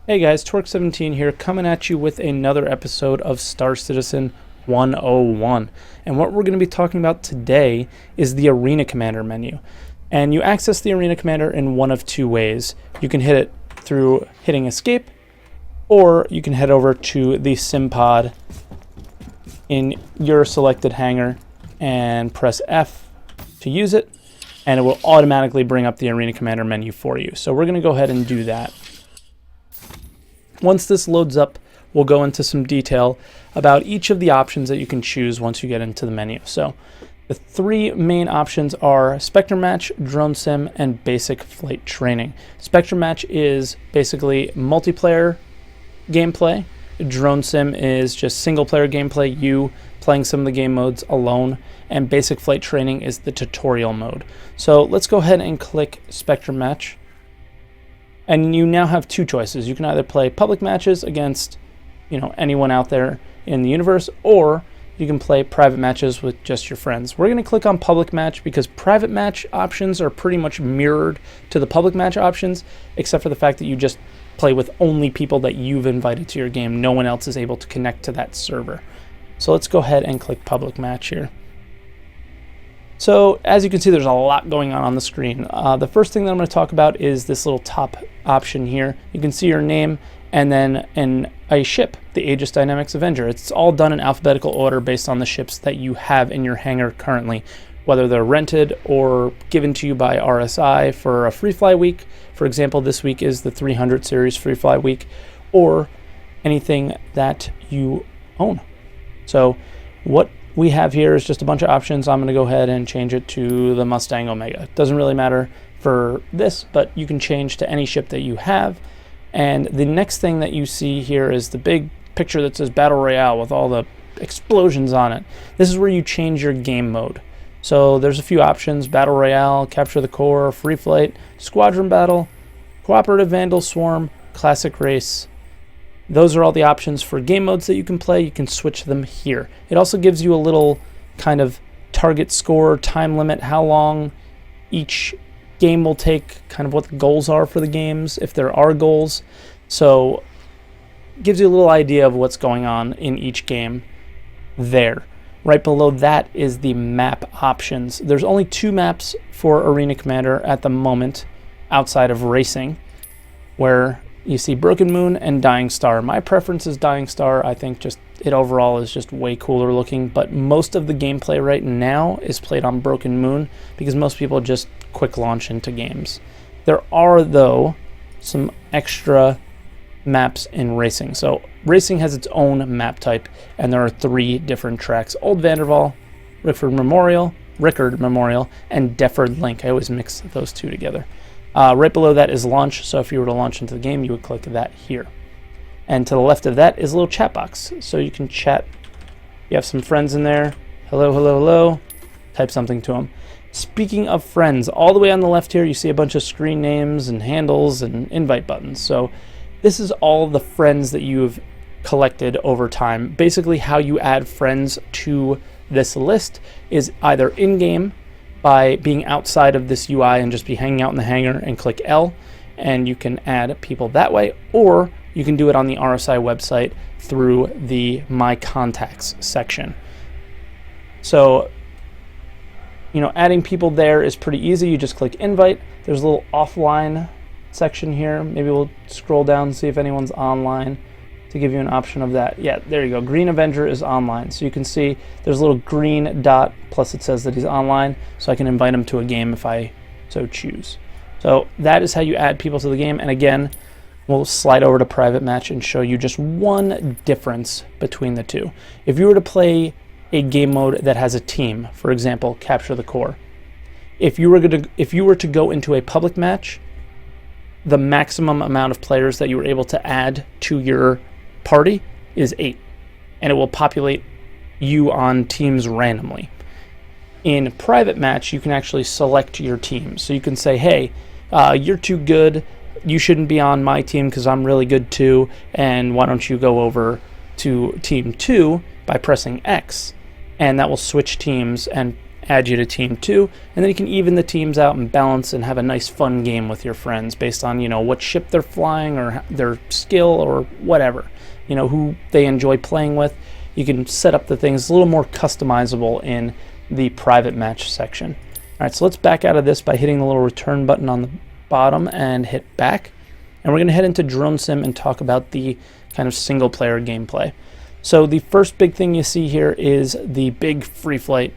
Hey guys, Torque17 here, coming at you with another episode of Star Citizen 101. And what we're going to be talking about today is the Arena Commander menu. And you access the Arena Commander in one of two ways. You can hit it through hitting Escape, or you can head over to the sim pod in your selected hangar and press F to use it, and it will automatically bring up the Arena Commander menu for you. So we're going to go ahead and do that. Once this loads up, we'll go into some detail about each of the options that you can choose once you get into the menu. So the three main options are Spectre Match, Drone Sim, and Basic Flight Training. Spectre Match is basically multiplayer gameplay. Drone Sim is just single player gameplay, you playing some of the game modes alone, and Basic Flight Training is the tutorial mode. So let's go ahead and click Spectre Match. And you now have two choices. You can either play public matches against, anyone out there in the universe, or you can play private matches with just your friends. We're going to click on public match because private match options are pretty much mirrored to the public match options, except for the fact that you just play with only people that you've invited to your game. No one else is able to connect to that server. So let's go ahead and click public match here. So as you can see, there's a lot going on the screen. The first thing that I'm going to talk about is this little top option here. You can see your name and then a ship, the Aegis Dynamics Avenger. It's all done in alphabetical order based on the ships that you have in your hangar currently, whether they're rented or given to you by RSI for a free fly week. For example, this week is the 300 series free fly week, or anything that you own. So what we have here is just a bunch of options. I'm going to go ahead and change it to the Mustang Omega. It doesn't really matter for this, but you can change to any ship that you have. And the next thing that you see here is the big picture that says Battle Royale with all the explosions on it. This is where you change your game mode. So there's a few options: Battle Royale, Capture the Core, Free Flight, Squadron Battle, Cooperative Vandal Swarm, Classic Race. Those are all the options for game modes that you can play. You can switch them here. It also gives you a little kind of target score, time limit, how long each game will take, kind of what the goals are for the games, if there are goals. So it gives you a little idea of what's going on in each game there. Right below that is the map options. There's only two maps for Arena Commander at the moment outside of racing, where you see Broken Moon and Dying Star. My preference is Dying Star. I think just it overall is just way cooler looking, but most of the gameplay right now is played on Broken Moon because most people just quick launch into games. There are, though, some extra maps in racing. So racing has its own map type, and there are three different tracks: Old Vanderval, Rickard Memorial, and Defford Link. I always mix those two together. Right below that is launch, so if you were to launch into the game, you would click that here. And to the left of that is a little chat box, so you can chat. You have some friends in there. Hello, hello, hello. Type something to them. Speaking of friends, all the way on the left here, you see a bunch of screen names and handles and invite buttons. So this is all the friends that you've collected over time. Basically, how you add friends to this list is either in-game, by being outside of this UI and just be hanging out in the hangar and click L, and you can add people that way, or you can do it on the RSI website through the My Contacts section. So, adding people there is pretty easy. You just click invite. There's a little offline section here. Maybe we'll scroll down and see if anyone's online to give you an option of that. Yeah, there you go. Green Avenger is online. So you can see there's a little green dot, plus it says that he's online, so I can invite him to a game if I so choose. So that is how you add people to the game. And again, we'll slide over to private match and show you just one difference between the two. If you were to play a game mode that has a team, for example, Capture the Core, if you were to go into a public match, the maximum amount of players that you were able to add to your party is 8, and it will populate you on teams randomly. In private match, you can actually select your team. So you can say, hey, you're too good, you shouldn't be on my team because I'm really good too, and why don't you go over to team 2 by pressing X, and that will switch teams and add you to team 2, and then you can even the teams out and balance and have a nice fun game with your friends based on, what ship they're flying or their skill or whatever, who they enjoy playing with. You can set up the things a little more customizable in the private match section. All right, so let's back out of this by hitting the little return button on the bottom and hit back. And we're going to head into Drone Sim and talk about the kind of single player gameplay. So the first big thing you see here is the big free flight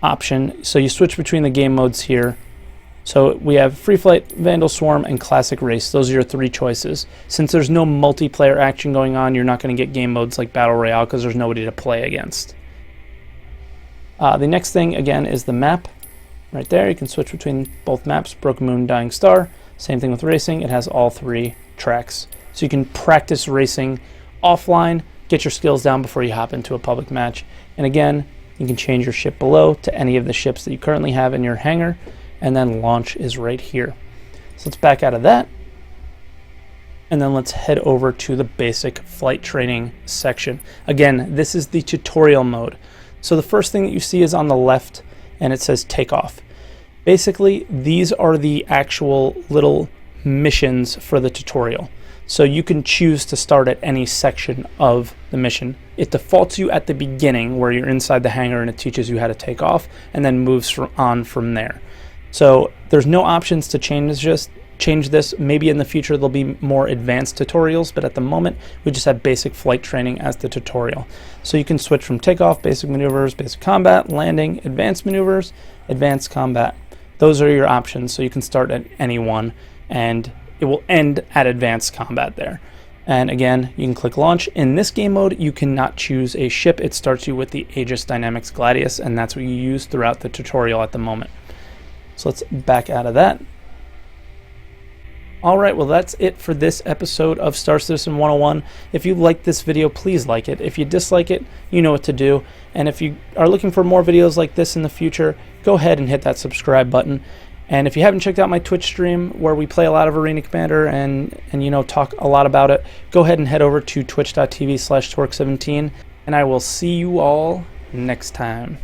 option. So you switch between the game modes here. So we have Free Flight, Vandal Swarm, and Classic Race. Those are your 3 choices. Since there's no multiplayer action going on, you're not going to get game modes like Battle Royale because there's nobody to play against. The next thing, again, is the map. Right there, you can switch between both maps, Broken Moon, Dying Star. Same thing with racing. It has all 3 tracks. So you can practice racing offline, get your skills down before you hop into a public match. And again, you can change your ship below to any of the ships that you currently have in your hangar. And then launch is right here. So let's back out of that. And then let's head over to the basic flight training section. Again, this is the tutorial mode. So the first thing that you see is on the left, and it says takeoff. Basically, these are the actual little missions for the tutorial. So you can choose to start at any section of the mission. It defaults you at the beginning where you're inside the hangar and it teaches you how to take off and then moves on from there. So there's no options to change this. Maybe in the future there'll be more advanced tutorials, but at the moment we just have basic flight training as the tutorial. So you can switch from takeoff, basic maneuvers, basic combat, landing, advanced maneuvers, advanced combat. Those are your options, so you can start at any one and it will end at advanced combat there. And again, you can click launch. In this game mode, you cannot choose a ship. It starts you with the Aegis Dynamics Gladius, and that's what you use throughout the tutorial at the moment. So let's back out of that. Alright, well that's it for this episode of Star Citizen 101. If you liked this video, please like it. If you dislike it, you know what to do. And if you are looking for more videos like this in the future, go ahead and hit that subscribe button. And if you haven't checked out my Twitch stream where we play a lot of Arena Commander and talk a lot about it, go ahead and head over to twitch.tv/Torque17, and I will see you all next time.